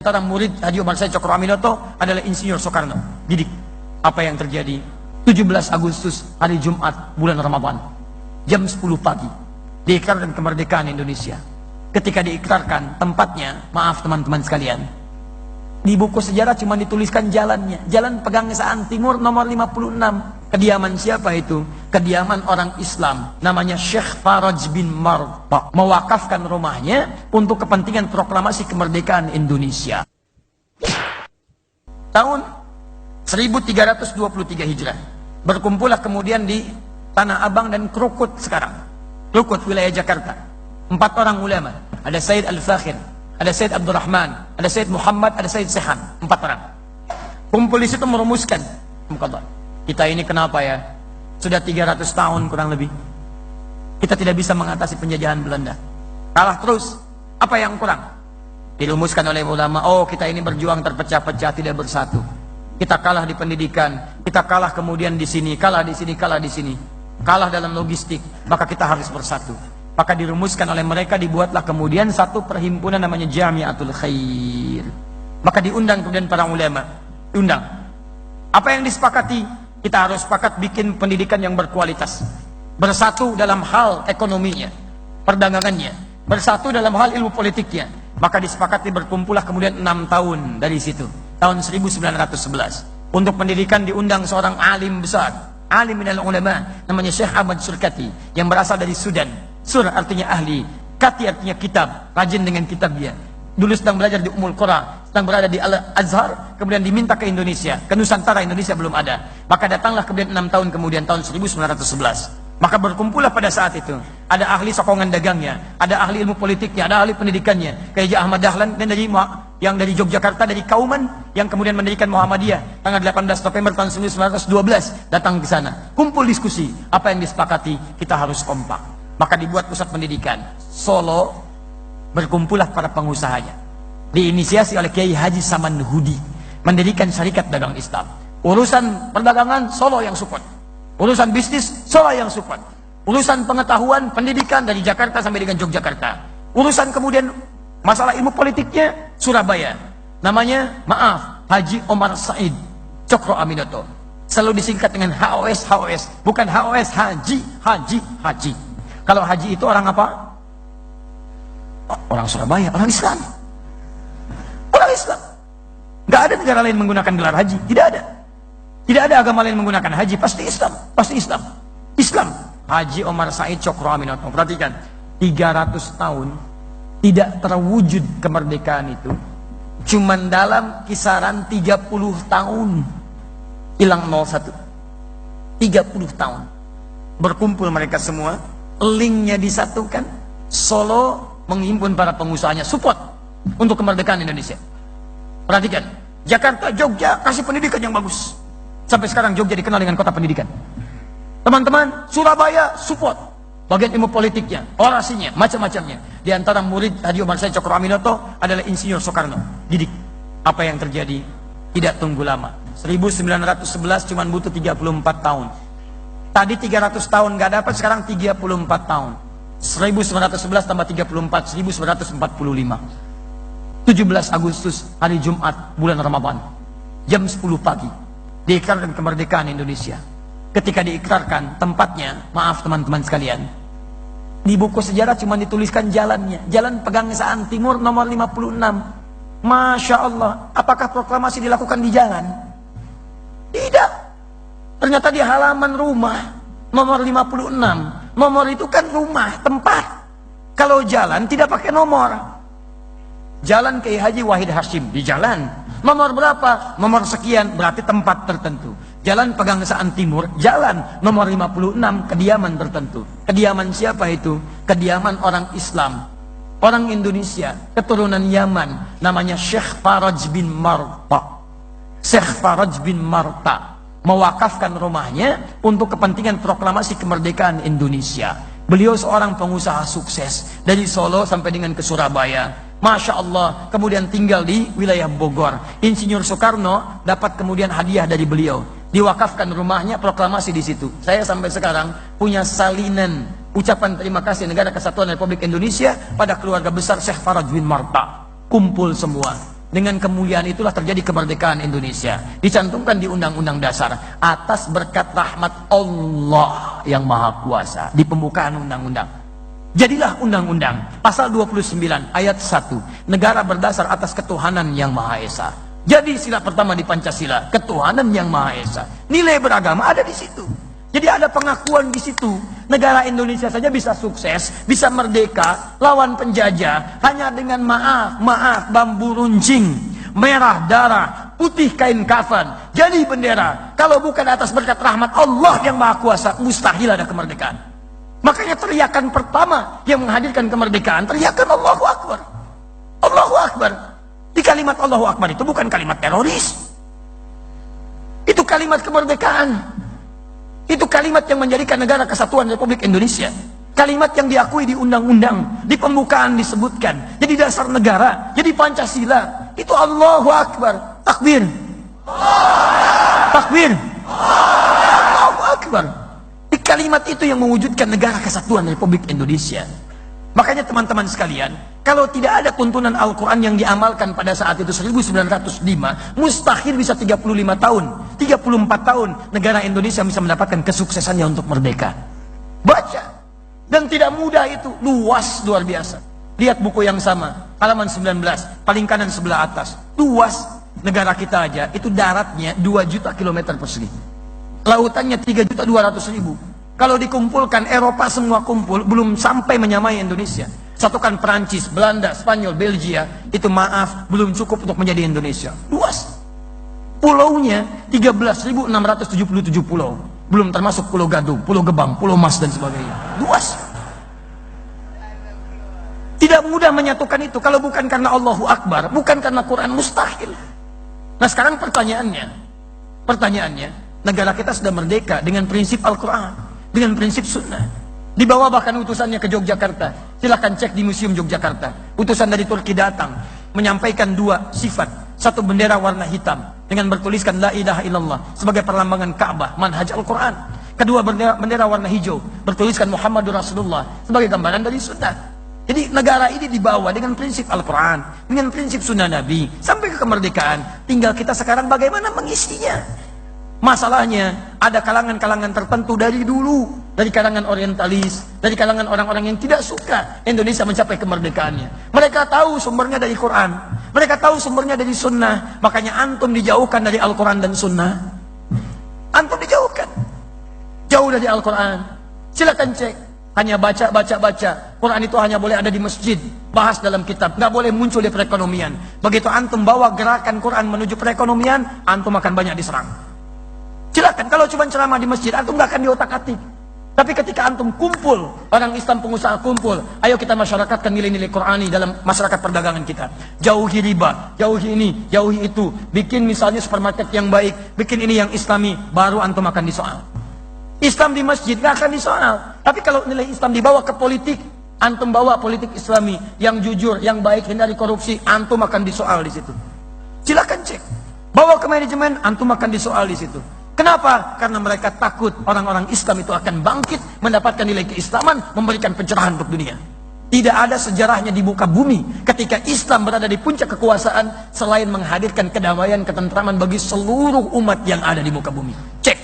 Antara murid Haji Omar Said Cokroaminoto adalah Insinyur Soekarno. Didik. Apa yang terjadi? 17 Agustus, hari Jumat, bulan Ramadan, jam 10 pagi, diikrarkan kemerdekaan Indonesia. Ketika diikrarkan, tempatnya, maaf teman-teman sekalian, di buku sejarah cuma dituliskan jalannya. Jalan Pegangsaan Timur nomor 56. Kediaman siapa itu? Kediaman orang Islam, namanya Syekh Faraj bin Marta. Mewakafkan rumahnya untuk kepentingan proklamasi kemerdekaan Indonesia. Tahun 1323 Hijrah. Berkumpullah kemudian di Tanah Abang dan Krukut sekarang. Krukut, wilayah Jakarta. 4 orang ulama. Ada Said Al-Fakhir, ada Said Abdurrahman, ada Said Muhammad, ada Said Sehan. 4 orang. Kumpul di situ merumuskan. Kita ini kenapa ya? Sudah 300 tahun kurang lebih. Kita tidak bisa mengatasi penjajahan Belanda. Kalah terus. Apa yang kurang? Dirumuskan oleh ulama. Oh, kita ini berjuang terpecah-pecah, tidak bersatu. Kita kalah di pendidikan. Kita kalah kemudian di sini, kalah di sini, kalah di sini. Kalah dalam logistik. Maka kita harus bersatu. Maka dirumuskan oleh mereka, dibuatlah kemudian satu perhimpunan namanya Jamiatul Khair. Maka diundang kemudian para ulama. Diundang. Apa yang disepakati? Kita harus sepakat bikin pendidikan yang berkualitas. Bersatu dalam hal ekonominya, perdagangannya. Bersatu dalam hal ilmu politiknya. Maka disepakati berkumpullah kemudian 6 tahun dari situ. Tahun 1911. Untuk pendidikan diundang seorang alim besar. Alim minal ulama. Namanya Syekh Ahmad Surkati. Yang berasal dari Sudan. Sur artinya ahli. Kati artinya kitab. Rajin dengan kitabnya. Dulu sedang belajar di Ummul Qura, sedang berada di Al-Azhar, kemudian diminta ke Indonesia, ke Nusantara. Indonesia belum ada. Maka datanglah kemudian 6 tahun kemudian, tahun 1911. Maka berkumpullah pada saat itu. Ada ahli sokongan dagangnya, ada ahli ilmu politiknya, ada ahli pendidikannya. Kayak Ahmad Dahlan, dan yang dari Yogyakarta, dari Kauman, yang kemudian mendirikan Muhammadiyah. Tanggal 18 November tahun 1912, datang ke sana. Kumpul diskusi, apa yang disepakati, kita harus kompak. Maka dibuat pusat pendidikan. Solo, berkumpullah para pengusahanya. Diinisiasi oleh Kiai Haji Saman Hudi. Mendirikan syarikat dagang Islam. Urusan perdagangan, Solo yang support. Urusan bisnis, Solo yang support. Urusan pengetahuan, pendidikan dari Jakarta sampai dengan Yogyakarta. Urusan kemudian masalah ilmu politiknya, Surabaya. Namanya, maaf, Haji Omar Said Cokroaminoto. Selalu disingkat dengan HOS, HOS. Bukan HOS, Haji, Haji, Haji. Kalau Haji itu orang apa? Orang Surabaya, orang Islam. Orang Islam. Gak ada negara lain menggunakan gelar haji. Tidak ada. Tidak ada agama lain menggunakan haji. Pasti Islam. Pasti Islam. Islam. Haji Omar Said Cokroaminoto. Perhatikan. 300 tahun tidak terwujud kemerdekaan itu. Cuman dalam kisaran 30 tahun. Hilang 01. 30 tahun. Berkumpul mereka semua. Linknya disatukan. Solo menghimpun para pengusahanya, support untuk kemerdekaan Indonesia. Perhatikan, Jakarta, Jogja, kasih pendidikan yang bagus. Sampai sekarang Jogja dikenal dengan kota pendidikan. Teman-teman, Surabaya, support bagian ilmu politiknya, orasinya, macam-macamnya. Di antara murid Haji Omar Said Cokroaminoto adalah Insinyur Soekarno. Didik. Apa yang terjadi? Tidak tunggu lama. 1911 cuma butuh 34 tahun. Tadi 300 tahun gak dapat, sekarang 34 tahun. 1911 tambah 34, 1945. 17 Agustus, hari Jumat, bulan Ramadan, jam 10 pagi, diikrarkan kemerdekaan Indonesia. Ketika diikrarkan, tempatnya, maaf teman-teman sekalian, di buku sejarah cuma dituliskan jalannya. Jalan Pegangsaan Timur nomor 56. Masya Allah, apakah proklamasi dilakukan di jalan? Tidak. Ternyata di halaman rumah nomor 56. Nomor itu kan rumah, tempat. Kalau jalan tidak pakai nomor. Jalan Kiai Haji Wahid Hashim di jalan. Nomor berapa? Nomor sekian, berarti tempat tertentu. Jalan Pegangsaan Timur, jalan nomor 56, kediaman tertentu. Kediaman siapa itu? Kediaman orang Islam, orang Indonesia, keturunan Yaman. Namanya Syekh Faraj bin Marta. Syekh Faraj bin Marta mewakafkan rumahnya untuk kepentingan proklamasi kemerdekaan Indonesia. Beliau seorang pengusaha sukses dari Solo sampai dengan ke Surabaya. Masya Allah, kemudian tinggal di wilayah Bogor. Insinyur Soekarno dapat kemudian hadiah dari beliau. Diwakafkan rumahnya, proklamasi di situ. Saya sampai sekarang punya salinan ucapan terima kasih Negara Kesatuan Republik Indonesia pada keluarga besar Syekh Faraj bin Marta. Kumpul semua. Dengan kemuliaan itulah terjadi kemerdekaan Indonesia. Dicantumkan di Undang-Undang Dasar atas berkat rahmat Allah yang Maha Kuasa di pembukaan undang-undang. Jadilah undang-undang pasal 29 ayat 1, negara berdasar atas ketuhanan yang Maha Esa. Jadi sila pertama di Pancasila, ketuhanan yang Maha Esa. Nilai beragama ada di situ. Jadi ada pengakuan di situ. Negara Indonesia saja bisa sukses, bisa merdeka, lawan penjajah hanya dengan maaf, bambu runcing, merah darah, putih kain kafan, jadi bendera. Kalau bukan atas berkat rahmat Allah yang Maha Kuasa, mustahil ada kemerdekaan. Makanya teriakan pertama yang menghadirkan kemerdekaan, teriakan Allahu Akbar. Allahu Akbar. Di kalimat Allahu Akbar itu bukan kalimat teroris. Itu kalimat kemerdekaan. Itu kalimat yang menjadikan negara kesatuan Republik Indonesia. Kalimat yang diakui di undang-undang, di pembukaan disebutkan. Jadi dasar negara, jadi Pancasila. Itu Allahu Akbar. Takbir. Takbir. Allahu Akbar. Di kalimat itu yang mewujudkan negara kesatuan Republik Indonesia. Makanya teman-teman sekalian, kalau tidak ada tuntunan Al-Quran yang diamalkan pada saat itu 1905, mustahil bisa 35 tahun, 34 tahun negara Indonesia bisa mendapatkan kesuksesannya untuk merdeka. Baca. Dan tidak mudah itu, luas luar biasa. Lihat buku yang sama, halaman 19, paling kanan sebelah atas. Luas negara kita aja, itu daratnya 2 juta kilometer persegi. Lautannya 3.200.000. Kalau dikumpulkan Eropa semua kumpul, belum sampai menyamai Indonesia. Satukan Perancis, Belanda, Spanyol, Belgia, itu maaf, belum cukup untuk menjadi Indonesia. Luas. Pulaunya 13.677 pulau. Belum termasuk Pulau Gadung, Pulau Gebang, Pulau Mas dan sebagainya. Luas. Tidak mudah menyatukan itu. Kalau bukan karena Allahu Akbar, bukan karena Quran, mustahil. Nah sekarang pertanyaannya, negara kita sudah merdeka dengan prinsip Al-Quran, dengan prinsip sunnah. Dibawa bahkan utusannya ke Yogyakarta. Silahkan cek di Museum Yogyakarta. Utusan dari Turki datang menyampaikan 2 sifat. Satu bendera warna hitam dengan bertuliskan la ilaha illallah sebagai perlambangan Ka'bah, manhaj Al-Quran. Kedua bendera warna hijau bertuliskan Muhammadur Rasulullah sebagai gambaran dari sunnah. Jadi negara ini dibawa dengan prinsip Al-Quran, dengan prinsip sunnah Nabi sampai ke kemerdekaan. Tinggal kita sekarang bagaimana mengisinya. Masalahnya ada kalangan-kalangan tertentu dari dulu, dari kalangan orientalis, dari kalangan orang-orang yang tidak suka Indonesia mencapai kemerdekaannya. Mereka tahu sumbernya dari Quran, mereka tahu sumbernya dari sunnah. Makanya antum dijauhkan dari Al-Quran dan sunnah. Antum dijauhkan jauh dari Al-Quran. Silakan cek, hanya baca. Quran itu hanya boleh ada di masjid, bahas dalam kitab, nggak boleh muncul di perekonomian. Begitu antum bawa gerakan Quran menuju perekonomian, antum akan banyak diserang. Silakan, kalau cuma ceramah di masjid, antum nggak akan diotak-atik. Tapi ketika antum kumpul, orang Islam pengusaha kumpul, ayo kita masyarakatkan nilai-nilai Qurani dalam masyarakat perdagangan kita. Jauhi riba, jauhi ini, jauhi itu. Bikin misalnya supermarket yang baik, bikin ini yang Islami, baru antum akan disoal. Islam di masjid nggak akan disoal. Tapi kalau nilai Islam dibawa ke politik, antum bawa politik Islami yang jujur, yang baik, hindari korupsi, antum akan disoal di situ. Silakan cek. Bawa ke manajemen, antum akan disoal di situ. Kenapa? Karena mereka takut orang-orang Islam itu akan bangkit, mendapatkan nilai keislaman, memberikan pencerahan untuk dunia. Tidak ada sejarahnya di muka bumi ketika Islam berada di puncak kekuasaan selain menghadirkan kedamaian, ketentraman bagi seluruh umat yang ada di muka bumi. Cek.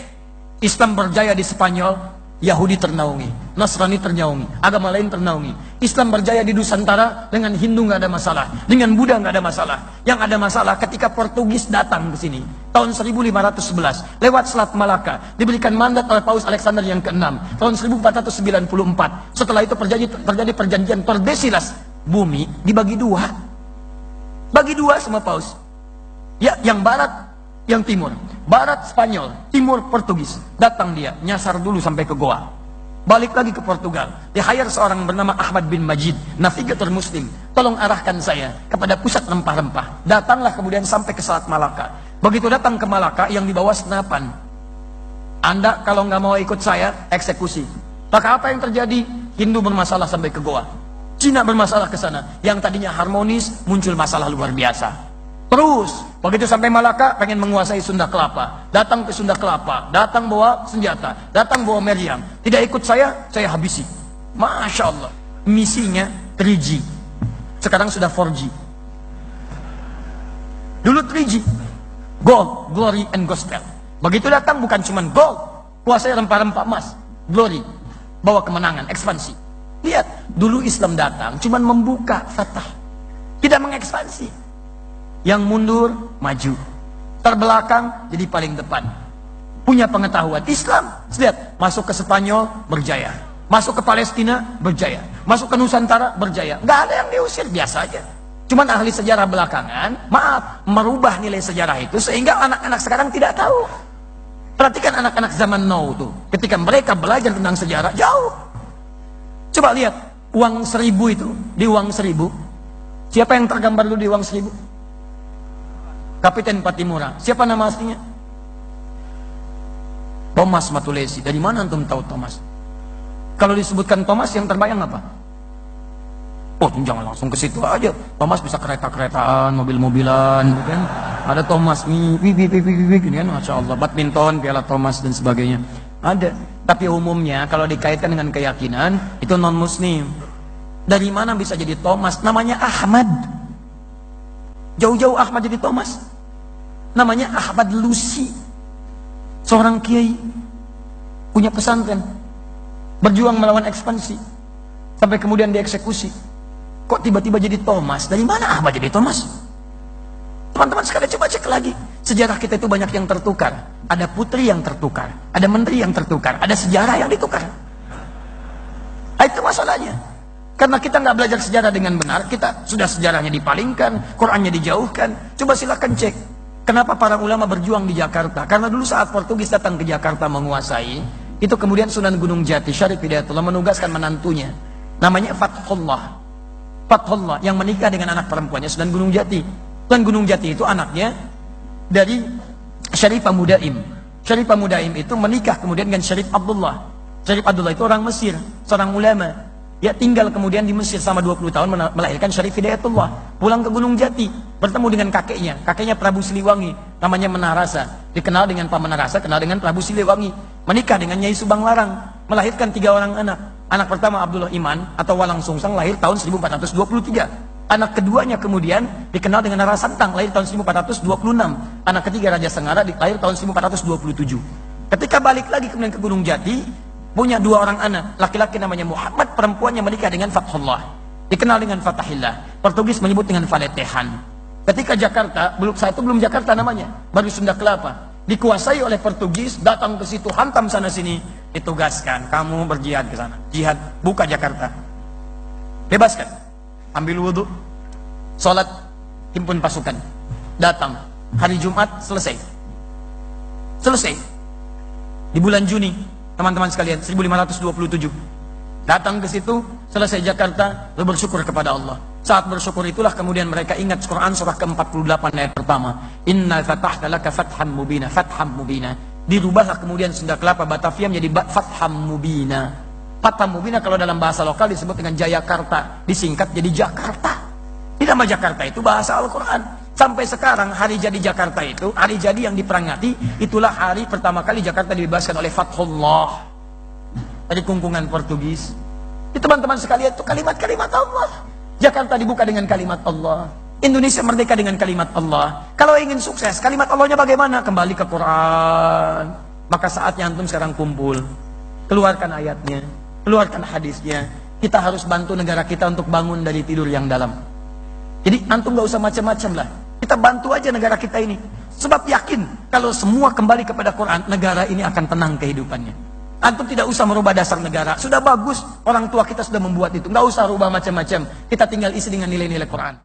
Islam berjaya di Spanyol, Yahudi ternaungi, Nasrani ternaungi, agama lain ternaungi. Islam berjaya di Nusantara, dengan Hindu nggak ada masalah, dengan Buddha nggak ada masalah. Yang ada masalah ketika Portugis datang ke sini tahun 1511 lewat Selat Malaka, diberikan mandat oleh Paus Alexander yang ke-6 tahun 1494. Setelah itu terjadi perjanjian Tordesillas, bumi dibagi 2. Bagi 2 sama Paus. Ya, yang barat, yang timur. Barat Spanyol, timur Portugis. Datang dia, nyasar dulu sampai ke Goa. Balik lagi ke Portugal. Di-hire seorang bernama Ahmad bin Majid, navigator muslim. Tolong arahkan saya kepada pusat rempah-rempah. Datanglah kemudian sampai ke Selat Malaka. Begitu datang ke Malaka, yang dibawa senapan. Anda kalau nggak mau ikut saya, eksekusi. Maka apa yang terjadi? Hindu bermasalah sampai ke Goa. Cina bermasalah ke sana. Yang tadinya harmonis, muncul masalah luar biasa. Terus, begitu sampai Malaka, pengen menguasai Sunda Kelapa. Datang ke Sunda Kelapa, datang bawa senjata, datang bawa meriam. Tidak ikut saya habisi. Masya Allah. Misinya 3G. Sekarang sudah 4G. Dulu 3G. Gold, glory, and gospel. Begitu datang bukan cuma gold, kuasai rempah-rempah emas, glory, bawa kemenangan, ekspansi. Lihat, dulu Islam datang cuma membuka fatah, tidak mengekspansi. Yang mundur, maju. Terbelakang, jadi paling depan. Punya pengetahuan Islam. Lihat, masuk ke Spanyol, berjaya. Masuk ke Palestina, berjaya. Masuk ke Nusantara, berjaya. Nggak ada yang diusir, biasa aja. Cuman ahli sejarah belakangan, maaf, merubah nilai sejarah itu sehingga anak-anak sekarang tidak tahu. Perhatikan anak-anak zaman now tuh, ketika mereka belajar tentang sejarah, jauh. Coba lihat, uang 1000 itu, di uang 1000, siapa yang tergambar dulu di uang 1000? Kapiten Patimura. Siapa nama aslinya? Thomas Matulesi. Dari mana antum tahu Thomas? Kalau disebutkan Thomas, yang terbayang apa? Oh, jangan langsung ke situ aja. Thomas bisa kereta-keretaan, mobil-mobilan, kan? Ada Thomas, gini kan, masya Allah, badminton, piala Thomas dan sebagainya. Ada. Tapi umumnya kalau dikaitkan dengan keyakinan itu non-Muslim. Dari mana bisa jadi Thomas? Namanya Ahmad. Jauh-jauh Ahmad jadi Thomas. Namanya Ahmad Lusi. Seorang kiai punya pesantren, berjuang melawan ekspansi, sampai kemudian dieksekusi. Kok tiba-tiba jadi Thomas? Dari mana Ahmad jadi Thomas? Teman-teman sekalian coba cek lagi. Sejarah kita itu banyak yang tertukar. Ada putri yang tertukar, ada menteri yang tertukar, ada sejarah yang ditukar. Itu masalahnya. Karena kita nggak belajar sejarah dengan benar, kita sudah sejarahnya dipalingkan, Qurannya dijauhkan. Coba silakan cek. Kenapa para ulama berjuang di Jakarta? Karena dulu saat Portugis datang ke Jakarta menguasai, itu kemudian Sunan Gunung Jati, Syarif Hidayatullah menugaskan menantunya. Namanya Fathullah. Fathullah yang menikah dengan anak perempuannya Sunan Gunung Jati. Sunan Gunung Jati itu anaknya dari Syarifah Mudaim. Syarifah Mudaim itu menikah kemudian dengan Syarif Abdullah. Syarif Abdullah itu orang Mesir, seorang ulama. Ya tinggal kemudian di Mesir selama 20 tahun melahirkan Syarif Hidayatullah. Pulang ke Gunung Jati, bertemu dengan kakeknya Prabu Siliwangi, namanya Menarasa. Dikenal dengan Pak Menarasa, kenal dengan Prabu Siliwangi. Menikah dengan Nyai Subang Larang, melahirkan 3 orang anak. Anak pertama Abdullah Iman atau Walang Sungsang lahir tahun 1423. Anak keduanya kemudian dikenal dengan Rara Santang, lahir tahun 1426. Anak ketiga Raja Sengara lahir tahun 1427. Ketika balik lagi kemudian ke Gunung Jati, punya 2 orang anak, laki-laki namanya Muhammad, perempuannya menikah dengan Fathullah, dikenal dengan Fatahillah. Portugis menyebut dengan Valetehan. Ketika Jakarta, saat itu belum Jakarta namanya, baru Sunda Kelapa, dikuasai oleh Portugis, datang ke situ, hantam sana sini, ditugaskan, kamu berjihad ke sana, jihad, buka Jakarta, bebaskan, ambil wudhu, sholat, himpun pasukan, datang, hari Jumat selesai, di bulan Juni, teman-teman sekalian, 1527, datang ke situ, selesai Jakarta, lalu bersyukur kepada Allah. Saat bersyukur itulah kemudian mereka ingat Quran surah ke-48 ayat pertama. Inna fatahna laka fatham mubina, fatham mubina. Dirubahlah kemudian Sunda Kelapa Batavia menjadi fatham mubina. Fatham mubina kalau dalam bahasa lokal disebut dengan Jayakarta, disingkat jadi Jakarta. Di nama Jakarta itu bahasa Al-Quran. Sampai sekarang hari jadi Jakarta itu, hari jadi yang diperingati, itulah hari pertama kali Jakarta dibebaskan oleh Fathullah dari kungkungan Portugis. Itu teman-teman sekalian, itu kalimat-kalimat Allah. Jakarta dibuka dengan kalimat Allah, Indonesia merdeka dengan kalimat Allah. Kalau ingin sukses, kalimat Allahnya bagaimana? Kembali ke Quran. Maka saatnya antum sekarang kumpul, keluarkan ayatnya, keluarkan hadisnya. Kita harus bantu negara kita untuk bangun dari tidur yang dalam. Jadi antum gak usah macam-macam lah, kita bantu aja negara kita ini. Sebab yakin kalau semua kembali kepada Quran, negara ini akan tenang kehidupannya. Antum tidak usah merubah dasar negara, sudah bagus, orang tua kita sudah membuat itu, nggak usah rubah macam-macam, kita tinggal isi dengan nilai-nilai Quran.